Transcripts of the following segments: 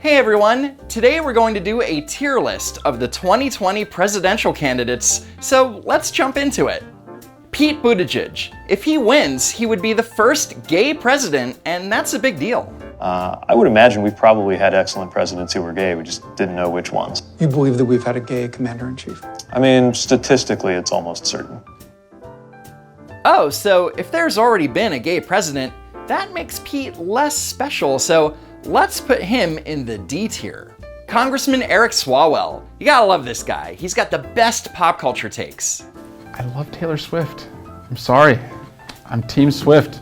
Hey everyone! Today we're going to do a tier list of the 2020 presidential candidates, so let's jump into it. Pete Buttigieg. If he wins, he would be the first gay president, and that's a big deal. I would imagine we've probably had excellent presidents who were gay, we just didn't know which ones. You believe that we've had a gay commander-in-chief? I mean, statistically, it's almost certain. Oh, so if there's already been a gay president, that makes Pete less special, so let's put him in the D tier. Congressman Eric Swalwell. You gotta love this guy. He's got the best pop culture takes. I love Taylor Swift. I'm sorry. I'm Team Swift.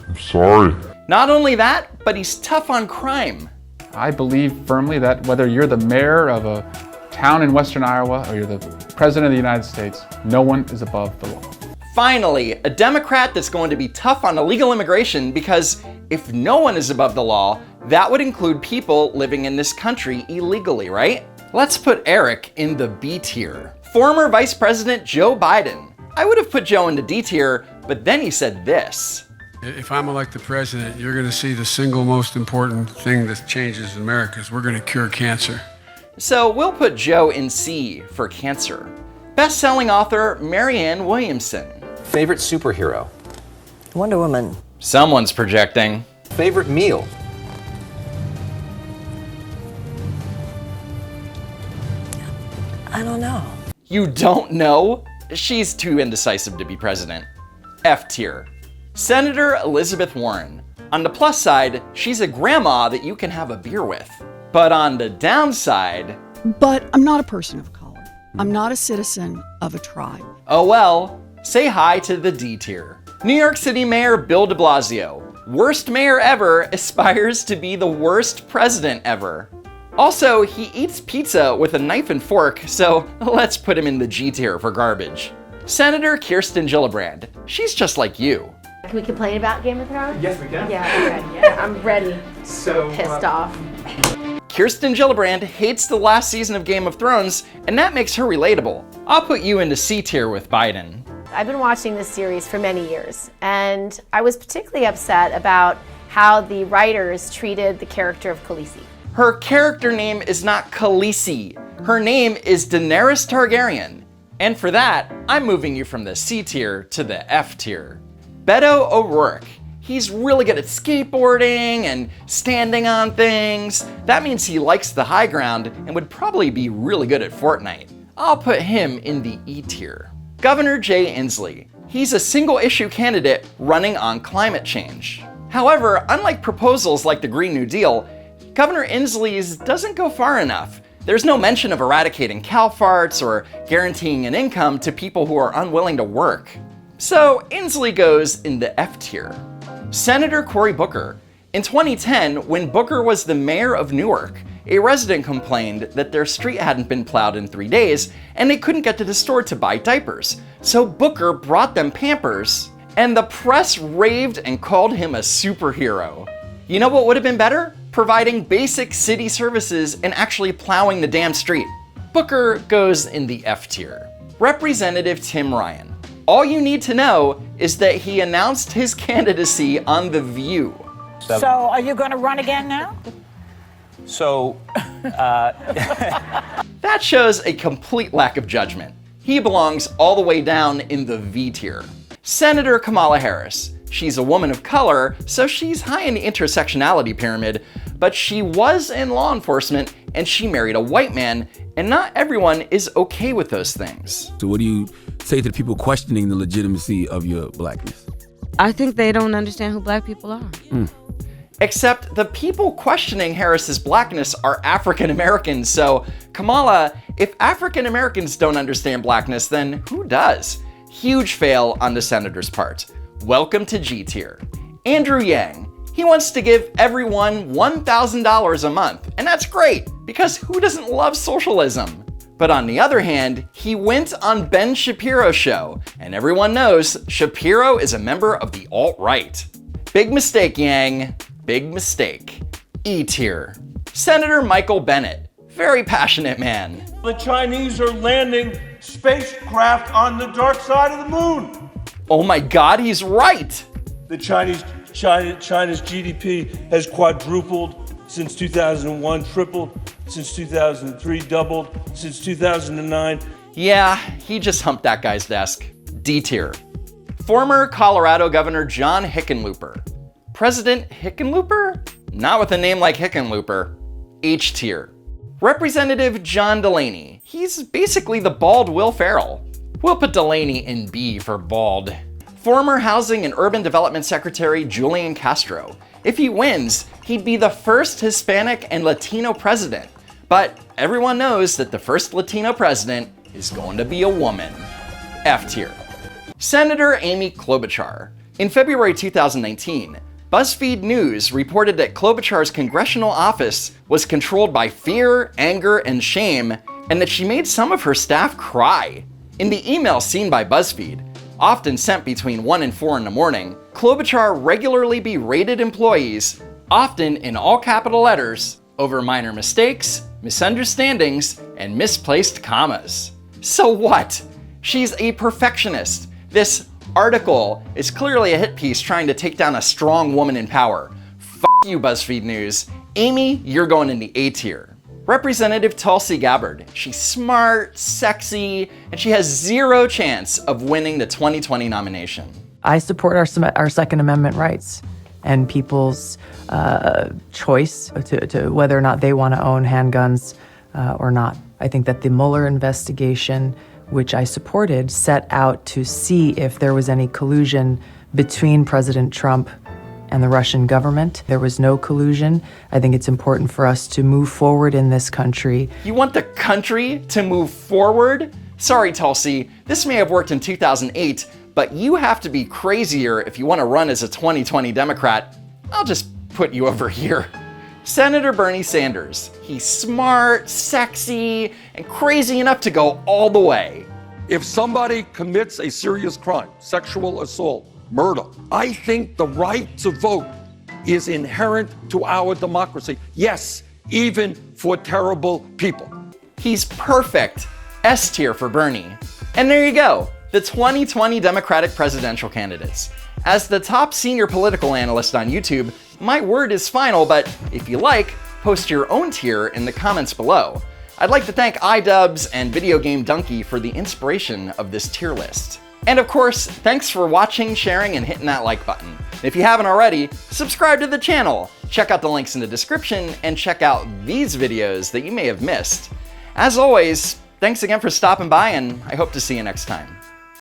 I'm sorry. Not only that, but he's tough on crime. I believe firmly that whether you're the mayor of a town in Western Iowa or you're the president of the United States, no one is above the law. Finally, a Democrat that's going to be tough on illegal immigration because if no one is above the law, that would include people living in this country illegally, right? Let's put Eric in the B tier. Former Vice President Joe Biden. I would have put Joe in the D tier, but then he said this. If I'm elected president, you're going to see the single most important thing that changes in America is we're going to cure cancer. So we'll put Joe in C for cancer. Best-selling author Marianne Williamson. Favorite superhero? Wonder Woman. Someone's projecting. Favorite meal? I don't know. You don't know? She's too indecisive to be president. F tier. Senator Elizabeth Warren. On the plus side, she's a grandma that you can have a beer with. But on the downside... But I'm not a person of color. I'm not a citizen of a tribe. Oh well, say hi to the D tier. New York City Mayor Bill de Blasio. Worst mayor ever aspires to be the worst president ever. Also, he eats pizza with a knife and fork, so let's put him in the G tier for garbage. Senator Kirsten Gillibrand. She's just like you. Can we complain about Game of Thrones? Yes, we can. Yeah, I'm ready. So Pissed off. Kirsten Gillibrand hates the last season of Game of Thrones, and that makes her relatable. I'll put you into C tier with Biden. I've been watching this series for many years, and I was particularly upset about how the writers treated the character of Khaleesi. Her character name is not Khaleesi. Her name is Daenerys Targaryen. And for that, I'm moving you from the C tier to the F tier. Beto O'Rourke. He's really good at skateboarding and standing on things. That means he likes the high ground and would probably be really good at Fortnite. I'll put him in the E tier. Governor Jay Inslee. He's a single-issue candidate running on climate change. However, unlike proposals like the Green New Deal, Governor Inslee's doesn't go far enough. There's no mention of eradicating cow farts or guaranteeing an income to people who are unwilling to work. So Inslee goes in the F tier. Senator Cory Booker. In 2010, when Booker was the mayor of Newark, a resident complained that their street hadn't been plowed in 3 days and they couldn't get to the store to buy diapers. So Booker brought them Pampers, and the press raved and called him a superhero. You know what would have been better? Providing basic city services and actually plowing the damn street. Booker goes in the F tier. Representative Tim Ryan. All you need to know is that he announced his candidacy on The View. So, are you going to run again now? That shows a complete lack of judgment. He belongs all the way down in the V tier. Senator Kamala Harris. She's a woman of color, so she's high in the intersectionality pyramid, but she was in law enforcement and she married a white man, and not everyone is okay with those things. So what do you say to the people questioning the legitimacy of your blackness? I think they don't understand who black people are. Except the people questioning Harris's blackness are African Americans, so Kamala, if African Americans don't understand blackness, then who does? Huge fail on the senator's part. Welcome to G tier. Andrew Yang. He wants to give everyone $1,000 a month, and that's great, because who doesn't love socialism? But on the other hand, he went on Ben Shapiro's show, and everyone knows Shapiro is a member of the alt-right. Big mistake, Yang. Big mistake. E tier. Senator Michael Bennet. Very passionate man. The Chinese are landing spacecraft on the dark side of the moon. Oh my God, he's right. The China's GDP has quadrupled since 2001, tripled since 2003, doubled since 2009. Yeah, he just humped that guy's desk. D tier. Former Colorado Governor John Hickenlooper. President Hickenlooper? Not with a name like Hickenlooper. H tier. Representative John Delaney. He's basically the bald Will Ferrell. We'll put Delaney in B for bald. Former Housing and Urban Development Secretary Julian Castro. If he wins, he'd be the first Hispanic and Latino president. But everyone knows that the first Latino president is going to be a woman. F tier. Senator Amy Klobuchar. In February 2019, BuzzFeed News reported that Klobuchar's congressional office was controlled by fear, anger, and shame, and that she made some of her staff cry. In the email seen by BuzzFeed, often sent between 1 and 4 in the morning, Klobuchar regularly berated employees, often in all capital letters, over minor mistakes, misunderstandings, and misplaced commas. So what? She's a perfectionist. This article is clearly a hit piece trying to take down a strong woman in power. F you, BuzzFeed News. Amy, you're going in the A tier. Representative Tulsi Gabbard. She's smart, sexy, and she has zero chance of winning the 2020 nomination. I support our Second Amendment rights and people's choice to whether or not they want to own handguns or not. I think that the Mueller investigation, which I supported, set out to see if there was any collusion between President Trump and the Russian government. There was no collusion. I think it's important for us to move forward in this country. You want the country to move forward? Sorry, Tulsi, this may have worked in 2008, but you have to be crazier if you want to run as a 2020 Democrat. I'll just put you over here. Senator Bernie Sanders. He's smart, sexy, and crazy enough to go all the way. If somebody commits a serious crime, sexual assault, murder, I think the right to vote is inherent to our democracy. Yes, even for terrible people. He's perfect. S tier for Bernie. And there you go, the 2020 Democratic presidential candidates. As the top senior political analyst on YouTube, my word is final, but if you like, post your own tier in the comments below. I'd like to thank iDubbbz and Video Game Donkey for the inspiration of this tier list. And of course, thanks for watching, sharing, and hitting that like button. If you haven't already, subscribe to the channel, check out the links in the description, and check out these videos that you may have missed. As always, thanks again for stopping by, and I hope to see you next time.